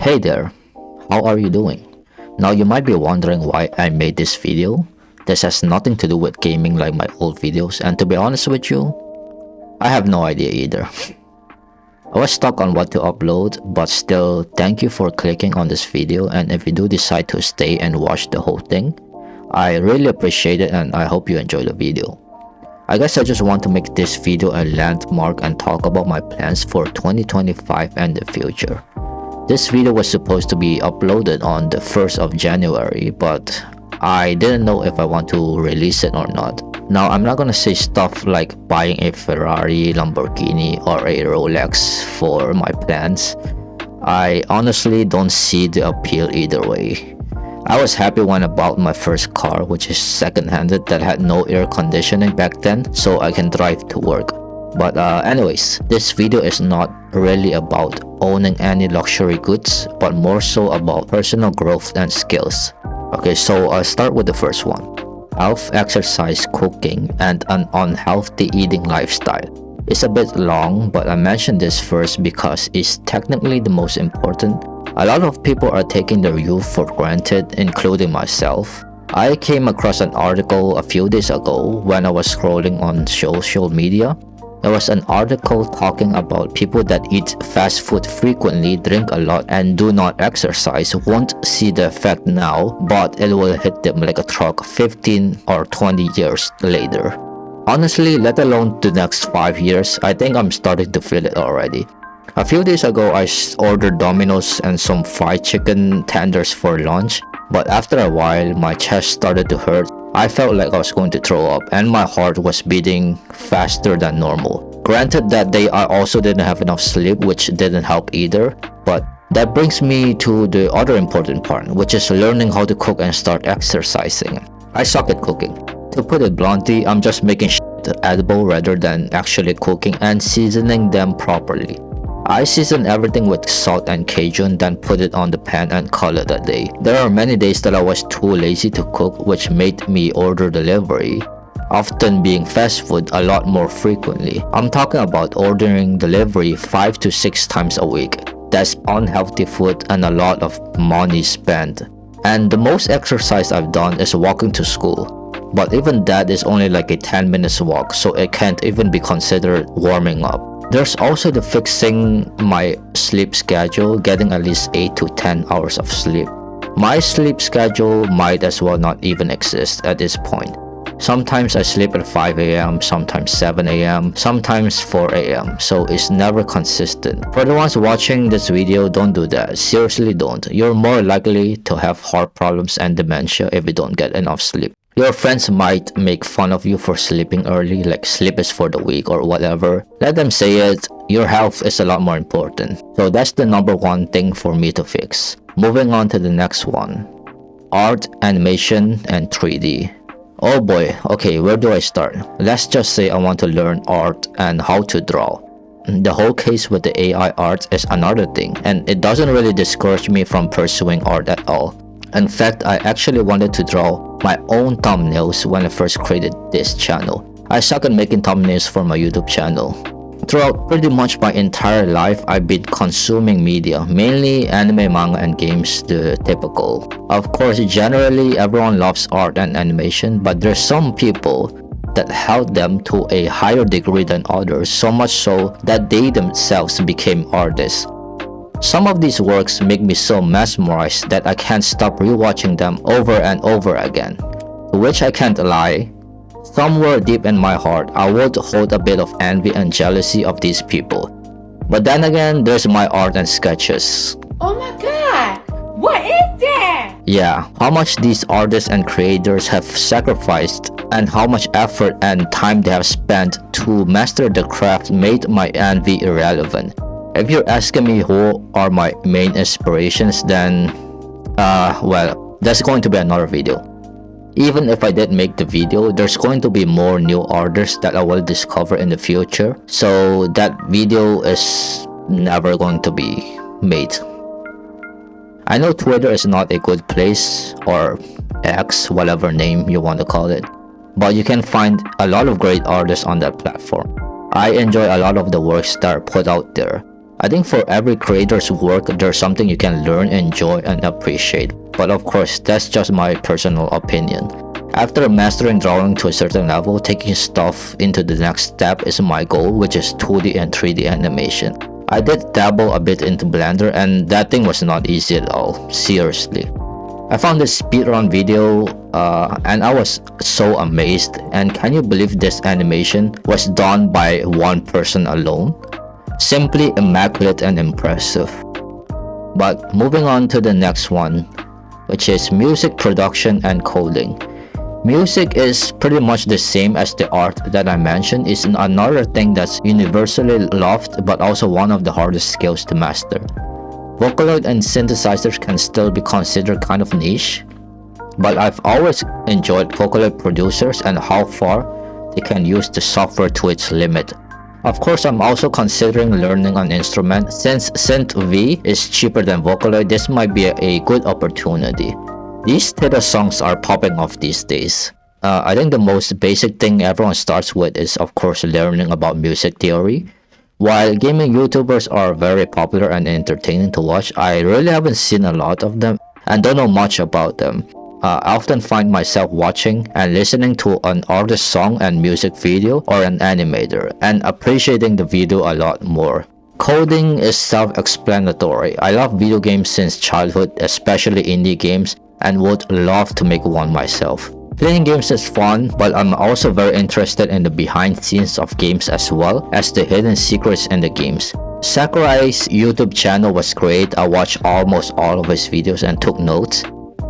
Hey there, how are you doing? Now you might be wondering why I made this video. This has nothing to do with gaming like my old videos, and to be honest with you, I have no idea either. I was stuck on what to upload, but still, thank you for clicking on this video, and if you do decide to stay and watch the whole thing, I really appreciate it and I hope you enjoy the video. I guess I just want to make this video a landmark and talk about my plans for 2025 and the future. This video was supposed to be uploaded on the 1st of January, but I didn't know if I want to release it or not. Now, I'm not gonna say stuff like buying a Ferrari, Lamborghini, or a Rolex for my plans. I honestly don't see the appeal either way. I was happy when I bought my first car, which is second-handed, that had no air conditioning back then, so I can drive to work. But anyways, this video is not really about owning any luxury goods, but more so about personal growth and skills. Okay, so I'll start with the first one. Health, exercise, cooking, and an unhealthy eating lifestyle. It's a bit long, but I mentioned this first because it's technically the most important. A lot of people are taking their youth for granted, including myself. I came across an article a few days ago when I was scrolling on social media. There was an article talking about people that eat fast food frequently, drink a lot, and do not exercise won't see the effect now, but it will hit them like a truck 15 or 20 years later. Honestly, let alone the next 5 years, I think I'm starting to feel it already. A few days ago, I ordered Domino's and some fried chicken tenders for lunch, but after a while, my chest started to hurt. I felt like I was going to throw up and my heart was beating faster than normal. Granted that day I also didn't have enough sleep, which didn't help either, but that brings me to the other important part, which is learning how to cook and start exercising. I suck at cooking. To put it bluntly, I'm just making shit edible rather than actually cooking and seasoning them properly. I season everything with salt and Cajun, then put it on the pan and call it a day. There are many days that I was too lazy to cook, which made me order delivery, often being fast food a lot more frequently. I'm talking about ordering delivery 5 to 6 times a week. That's unhealthy food and a lot of money spent. And the most exercise I've done is walking to school. But even that is only like a 10 minutes walk, so it can't even be considered warming up. There's also the fixing my sleep schedule, getting at least 8 to 10 hours of sleep. My sleep schedule might as well not even exist at this point. Sometimes I sleep at 5 a.m., sometimes 7 a.m., sometimes 4 a.m., so it's never consistent. For the ones watching this video, don't do that. Seriously, don't. You're more likely to have heart problems and dementia if you don't get enough sleep. Your friends might make fun of you for sleeping early, like sleep is for the weak or whatever. Let them say it, your health is a lot more important. So that's the number one thing for me to fix. Moving on to the next one. Art, animation, and 3D. Oh boy, okay, where do I start? Let's just say I want to learn art and how to draw. The whole case with the AI art is another thing, and it doesn't really discourage me from pursuing art at all. In fact, I actually wanted to draw my own thumbnails when I first created this channel. I suck at making thumbnails for my YouTube channel. Throughout pretty much my entire life, I've been consuming media, mainly anime, manga, and games, the typical. Of course, generally everyone loves art and animation, but there's some people that held them to a higher degree than others, so much so that they themselves became artists. Some of these works make me so mesmerized that I can't stop rewatching them over and over again. To which I can't lie, somewhere deep in my heart, I would hold a bit of envy and jealousy of these people. But then again, there's my art and sketches. Oh my god! What is that? Yeah, how much these artists and creators have sacrificed and how much effort and time they have spent to master the craft made my envy irrelevant. If you're asking me who are my main inspirations, then, well, that's going to be another video. Even if I did make the video, there's going to be more new artists that I will discover in the future, so that video is never going to be made. I know Twitter is not a good place, or X, whatever name you want to call it, but you can find a lot of great artists on that platform. I enjoy a lot of the works that are put out there. I think for every creator's work, there's something you can learn, enjoy, and appreciate. But of course, that's just my personal opinion. After mastering drawing to a certain level, taking stuff into the next step is my goal, which is 2D and 3D animation. I did dabble a bit into Blender, and that thing was not easy at all, seriously. I found this speedrun video and I was so amazed. And can you believe this animation was done by one person alone? Simply immaculate and impressive. But moving on to the next one, which is music production and coding. Music is pretty much the same as the art that I mentioned. It's another thing that's universally loved but also one of the hardest skills to master. Vocaloid and synthesizers can still be considered kind of niche, but I've always enjoyed Vocaloid producers and how far they can use the software to its limit. Of course, I'm also considering learning an instrument. Since Synth V is cheaper than Vocaloid, this might be a good opportunity. These theater songs are popping off these days. I think the most basic thing everyone starts with is of course learning about music theory. While gaming YouTubers are very popular and entertaining to watch, I really haven't seen a lot of them and don't know much about them. I often find myself watching and listening to an artist's song and music video or an animator and appreciating the video a lot more. Coding is self-explanatory. I love video games since childhood, especially indie games, and would love to make one myself. Playing games is fun, but I'm also very interested in the behind scenes of games as well as the hidden secrets in the games. Sakurai's YouTube channel was great. I watched almost all of his videos and took notes.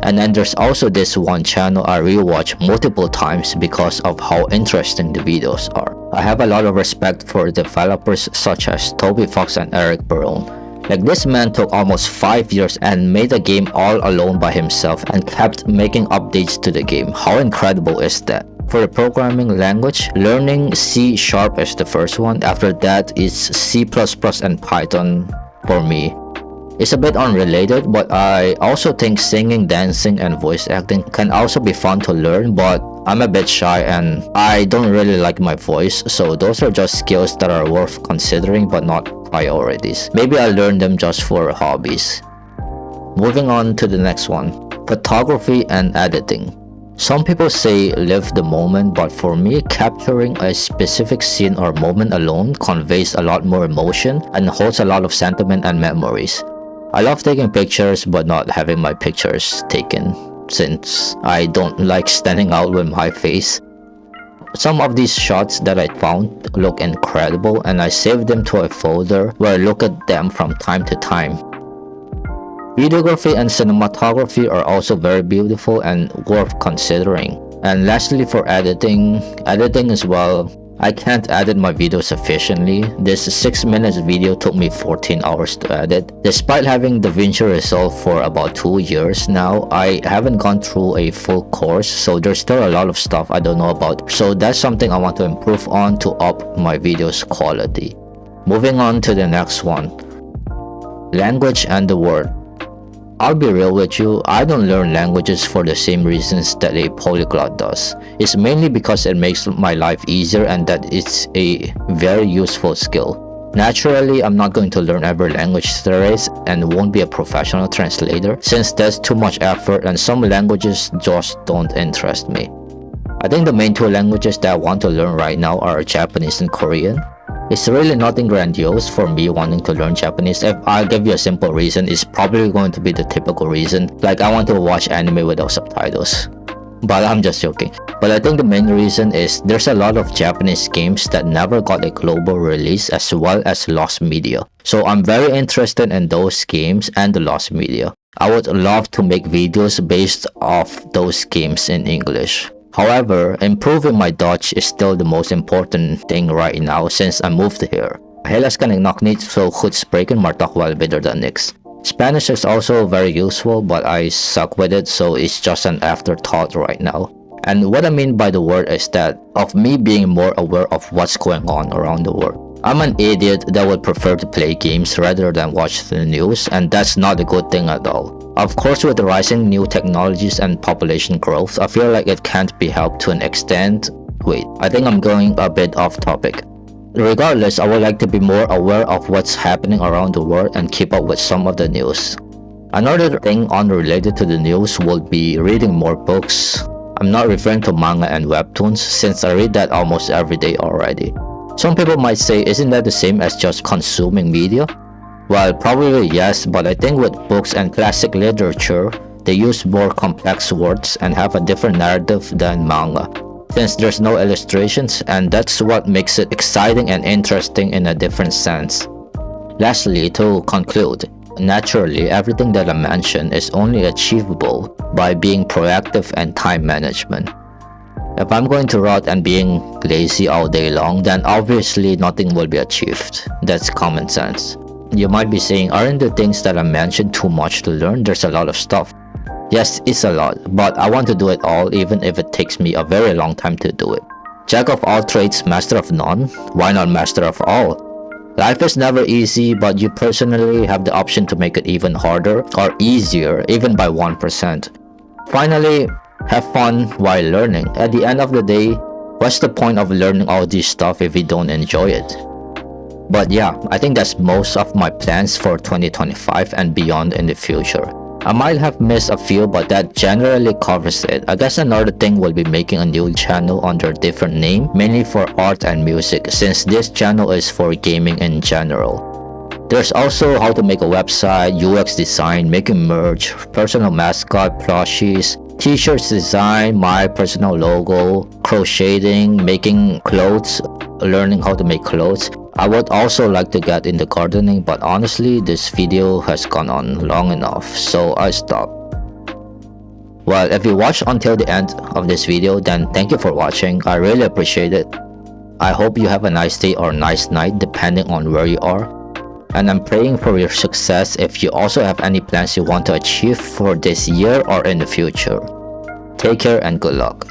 And then there's also this one channel I rewatch multiple times because of how interesting the videos are. I have a lot of respect for developers such as Toby Fox and Eric Barone. Like, this man took almost 5 years and made a game all alone by himself and kept making updates to the game. How incredible is that? For the programming language, learning C# is the first one. After that is C++ and Python for me. It's a bit unrelated, but I also think singing, dancing, and voice acting can also be fun to learn, but I'm a bit shy and I don't really like my voice, so those are just skills that are worth considering but not priorities. Maybe I'll learn them just for hobbies. Moving on to the next one, photography and editing. Some people say live the moment, but for me, capturing a specific scene or moment alone conveys a lot more emotion and holds a lot of sentiment and memories. I love taking pictures but not having my pictures taken, since I don't like standing out with my face. Some of these shots that I found look incredible and I saved them to a folder where I look at them from time to time. Videography and cinematography are also very beautiful and worth considering. And lastly, for editing as well, I can't edit my videos efficiently. This 6 minutes video took me 14 hours to edit. Despite having DaVinci Resolve for about 2 years now, I haven't gone through a full course, so there's still a lot of stuff I don't know about. So that's something I want to improve on to up my videos quality. Moving on to the next one. Language and the word. I'll be real with you, I don't learn languages for the same reasons that a polyglot does. It's mainly because it makes my life easier and that it's a very useful skill. Naturally, I'm not going to learn every language there is and won't be a professional translator since that's too much effort and some languages just don't interest me. I think the main two languages that I want to learn right now are Japanese and Korean. It's really nothing grandiose for me wanting to learn Japanese. If I give you a simple reason, it's probably going to be the typical reason, like I want to watch anime without subtitles. But I'm just joking. But I think the main reason is there's a lot of Japanese games that never got a global release as well as lost media. So I'm very interested in those games and the lost media. I would love to make videos based off those games in English. However, improving my Dutch is still the most important thing right now since I moved here. Helaas kan ik nog niet zo goed spreken, maar toch wel beter dan niks. Spanish is also very useful, but I suck with it, so it's just an afterthought right now. And what I mean by the word is that of me being more aware of what's going on around the world. I'm an idiot that would prefer to play games rather than watch the news, and that's not a good thing at all. Of course, with the rising new technologies and population growth, I feel like it can't be helped to an extent. Wait, I think I'm going a bit off topic. Regardless, I would like to be more aware of what's happening around the world and keep up with some of the news. Another thing unrelated to the news would be reading more books. I'm not referring to manga and webtoons since I read that almost every day already. Some people might say, isn't that the same as just consuming media? Well, probably yes, but I think with books and classic literature, they use more complex words and have a different narrative than manga, since there's no illustrations, and that's what makes it exciting and interesting in a different sense. Lastly, to conclude, naturally, everything that I mentioned is only achievable by being proactive and time management. If I'm going to rot and being lazy all day long, then obviously nothing will be achieved. That's common sense. You might be saying, aren't the things that I mentioned too much to learn? There's a lot of stuff. Yes, it's a lot, but I want to do it all even if it takes me a very long time to do it. Jack of all trades, master of none? Why not master of all? Life is never easy, but you personally have the option to make it even harder or easier, even by 1%. Finally, have fun while learning. At the end of the day, what's the point of learning all this stuff if you don't enjoy it? But yeah, I think that's most of my plans for 2025 and beyond in the future. I might have missed a few, but that generally covers it. I guess another thing will be making a new channel under a different name, mainly for art and music, since this channel is for gaming in general. There's also how to make a website, UX design, making merch, personal mascot, plushies, t-shirts design, my personal logo, crocheting, making clothes, learning how to make clothes. I would also like to get into gardening, but honestly, this video has gone on long enough, so I stop. Well, if you watched until the end of this video, then thank you for watching. I really appreciate it. I hope you have a nice day or nice night depending on where you are. And I'm praying for your success if you also have any plans you want to achieve for this year or in the future. Take care and good luck.